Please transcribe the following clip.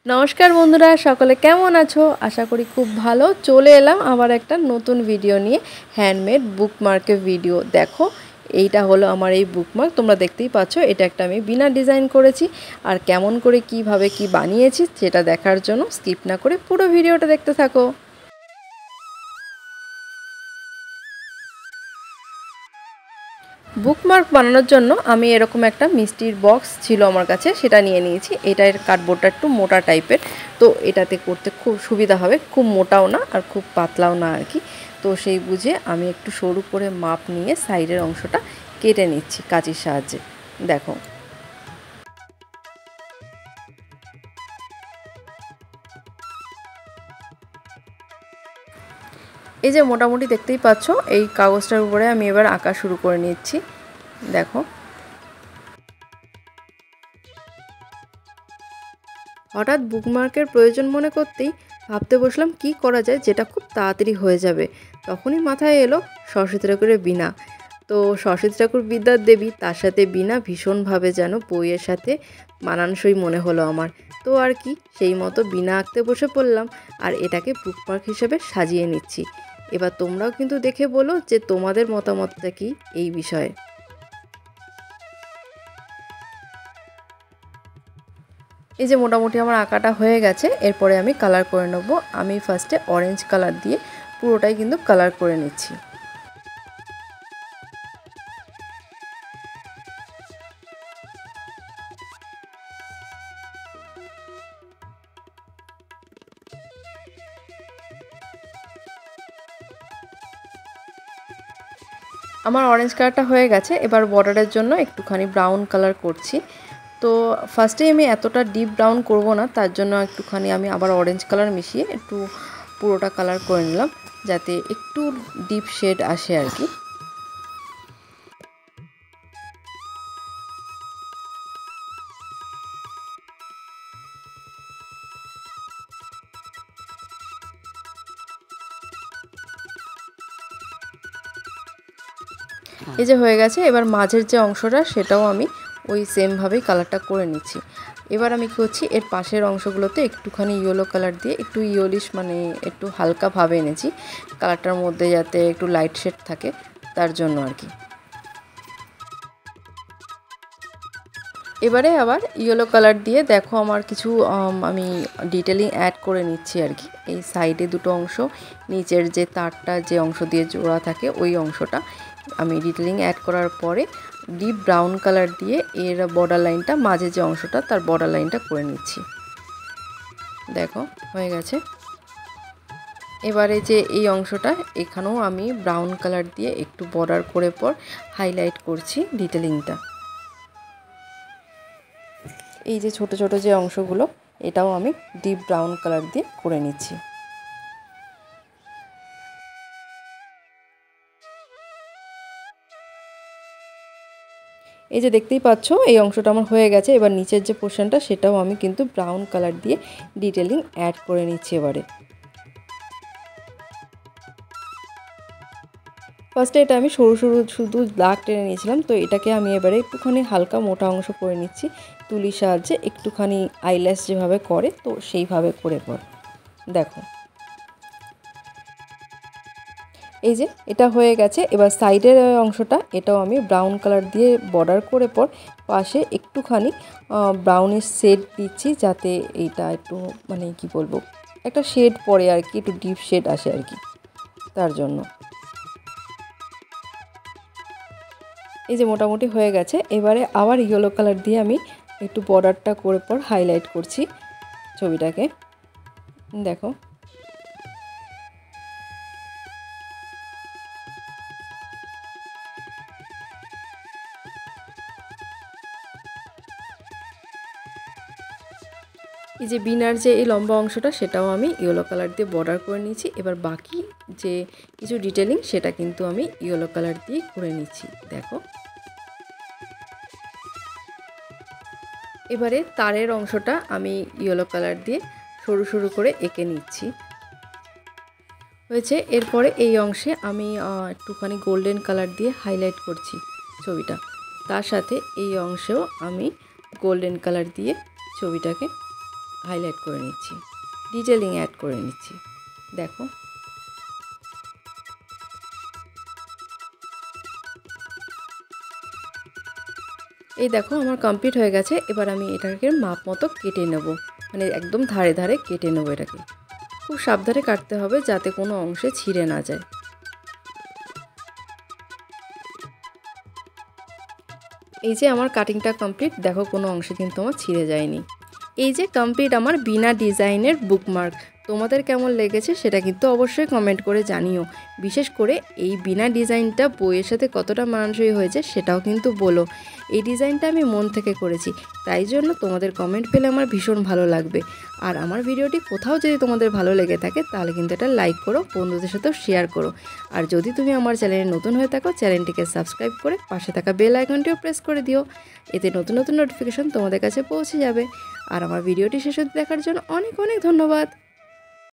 নমস্কার বন্ধুরা, সকলে কেমন আছো? আশা করি খুব ভালো। চলে এলাম আবার একটা নতুন ভিডিও নিয়ে, হ্যান্ডমেড বুকমার্কের ভিডিও। দেখো, এইটা হলো আমার এই বুকমার্ক। তোমরা দেখতেই পাচ্ছ, এটা একটা আমি বিনা ডিজাইন করেছি। আর কেমন করে কিভাবে কি বানিয়েছি সেটা দেখার জন্য স্কিপ না করে পুরো ভিডিওটা দেখতে থাকো। বুকমার্ক বানানোর জন্য আমি এরকম একটা মিষ্টির বক্স ছিল আমার কাছে, সেটা নিয়ে নিয়েছি। এটার কার্ডবোর্ডটা একটু মোটা টাইপের, তো এটাতে করতে খুব সুবিধা হবে। খুব মোটাও না আর খুব পাতলাও না আর কি। তো সেই বুঝে আমি একটু সরু করে মাপ নিয়ে সাইডের অংশটা কেটে নিচ্ছি কাঁচির সাহায্যে। দেখো, এই যে মোটামুটি দেখতেই পাচ্ছ, এই কাগজটার উপরে আমি এবার আঁকা শুরু করে নিচ্ছি। দেখো, হঠাৎ বুকমার্কের প্রয়োজন মনে করতেই ভাবতে বসলাম কি করা যায় যেটা খুব তাড়াতাড়ি হয়ে যাবে। তখনই মাথায় এলো সরস্বতী ঠাকুরের বীণা। তো সরস্বতী ঠাকুর বিদ্যার দেবী, তার সাথে বীণা ভীষণভাবে যেন বইয়ের সাথে মানানসই মনে হলো আমার। তো আর কি, সেই মতো বীণা আঁকতে বসে পড়লাম আর এটাকে বুকমার্ক হিসেবে সাজিয়ে নিচ্ছি। এবার তোমরাও কিন্তু দেখে বলো যে তোমাদের মতামতটা কি এই বিষয়ে। এই যে মোটামুটি আমার আঁকাটা হয়ে গেছে, এরপরে আমি কালার করে নেব। আমি ফার্স্টে অরেঞ্জ কালার দিয়ে পুরোটাই কিন্তু কালার করে নিচ্ছি। আমার অরেঞ্জ কালারটা হয়ে গেছে, এবার বর্ডারের জন্য একটুখানি ব্রাউন কালার করছি। তো ফার্স্টেই আমি এতটা ডিপ ব্রাউন করব না, তার জন্য একটুখানি আমি আবার অরেঞ্জ কালার মিশিয়ে একটু পুরোটা কালার করে নিলাম, যাতে একটু ডিপ শেড আসে আর কি। এই যে হয়ে গেছে, এবার মাঝের যে অংশটা সেটাও আমি ওই সেমভাবেই কালারটা করে নিচ্ছি। এবার আমি কী করছি, এর পাশের অংশগুলোতে একটুখানি ইয়েলো কালার দিয়ে একটু ইয়েলিশ মানে একটু হালকাভাবে এনেছি, কালারটার মধ্যে যাতে একটু লাইট শেড থাকে তার জন্য আর কি। এবারে আবার ইয়েলো কালার দিয়ে দেখো আমার কিছু আমি ডিটেলিং অ্যাড করে নিচ্ছি আর কি। এই সাইডে দুটো অংশ, নিচের যে তারটা যে অংশ দিয়ে জোড়া থাকে ওই অংশটা আমি ডিটেলিং অ্যাড করার পরে ডিপ ব্রাউন কালার দিয়ে এর বর্ডার লাইনটা, মাঝে যে অংশটা তার বর্ডার লাইনটা করে নিচ্ছি। দেখো, হয়ে গেছে। এবারে যে এই অংশটা, এখানেও আমি ব্রাউন কালার দিয়ে একটু বর্ডার করে পর হাইলাইট করছি ডিটেলিংটা। এই যে ছোট ছোট যে অংশগুলো, এটাও আমি ডিপ ব্রাউন কালার দিয়ে করে নিচ্ছি। এই যে দেখতেই পাচ্ছ, এই অংশটা আমার হয়ে গেছে। এবার নিচের যে পোর্শনটা সেটাও আমি কিন্তু ব্রাউন কালার দিয়ে ডিটেলিং অ্যাড করে নিচ্ছি। এবারে ফার্স্টে এটা আমি সরু সরু শুধু দাগ টেনে নিয়েছিলাম, তো এটাকে আমি এবারে একটুখানি হালকা মোটা অংশ করে নিচ্ছি তুলির সাহায্যে, একটুখানি আইল্যাশ যেভাবে করে তো সেইভাবে করে পর। দেখো, এই যে এটা হয়ে গেছে। এবার সাইডের অংশটা, এটাও আমি ব্রাউন কালার দিয়ে বর্ডার করে পর পাশে একটুখানি ব্রাউনিশ শেড দিচ্ছি, যাতে এইটা একটু মানে কি বলবো, একটা শেড পড়ে আর কি, একটু ডিপ শেড আসে আর কি, তার জন্য। এই যে মোটামুটি হয়ে গেছে। এবারে আবার ইয়েলো কালার দিয়ে আমি একটু বর্ডারটা করে পর হাইলাইট করছি ছবিটাকে। দেখো, এই যে বিনার যে এই লম্বা অংশটা সেটাও আমি ইয়েলো কালার দিয়ে বর্ডার করে নিয়েছি। এবার বাকি যে কিছু ডিটেলিং সেটা কিন্তু আমি ইয়েলো কালার দিয়ে করে নিচ্ছি। দেখো, এবারে তারের অংশটা আমি ইয়েলো কালার দিয়ে সরু সরু করে এঁকে নিচ্ছি। হয়েছে। এরপরে এই অংশে আমি একটুখানি গোল্ডেন কালার দিয়ে হাইলাইট করছি ছবিটা, তার সাথে এই অংশেও আমি গোল্ডেন কালার দিয়ে ছবিটাকে হাইলাইট করে নিচ্ছি, ডিটেলিং অ্যাড করে নিচ্ছি। দেখো এই দেখো আমার কমপ্লিট হয়ে গেছে। এবার আমি এটাকে মাপ মতো কেটে নেব, মানে একদম ধারে ধারে কেটে নেব। এটাকে খুব সাবধানে কাটতে হবে যাতে কোনো অংশে ছিঁড়ে না যায়। এই যে আমার কাটিংটা কমপ্লিট, দেখো কোনো অংশে কিন্তু আমার ছিঁড়ে যায়নি। এই যে কমপ্লিট আমার বিনা ডিজাইনের বুকমার্ক। তোমাদের কেমন লেগেছে সেটা কিন্তু অবশ্যই কমেন্ট করে জানিও। বিশেষ করে এই বিনা ডিজাইনটা বইয়ের সাথে কতটা মানানসই হয়েছে সেটাও কিন্তু বলো। এই ডিজাইনটা আমি মন থেকে করেছি, তাই জন্য তোমাদের কমেন্ট পেলে আমার ভীষণ ভালো লাগবে। আর আমার ভিডিওটি কোথাও যদি তোমাদের ভালো লেগে থাকে তাহলে কিন্তু এটা লাইক করো, বন্ধুদের সাথেও শেয়ার করো। আর যদি তুমি আমার চ্যানেলে নতুন হয়ে থাকো চ্যানেলটিকে সাবস্ক্রাইব করে পাশে থাকা বেল আইকনটিও প্রেস করে দিও, এতে নতুন নতুন নোটিফিকেশন তোমাদের কাছে পৌঁছে যাবে। আর আমার ভিডিওটি শেষ অবধি দেখার জন্য অনেক অনেক ধন্যবাদ।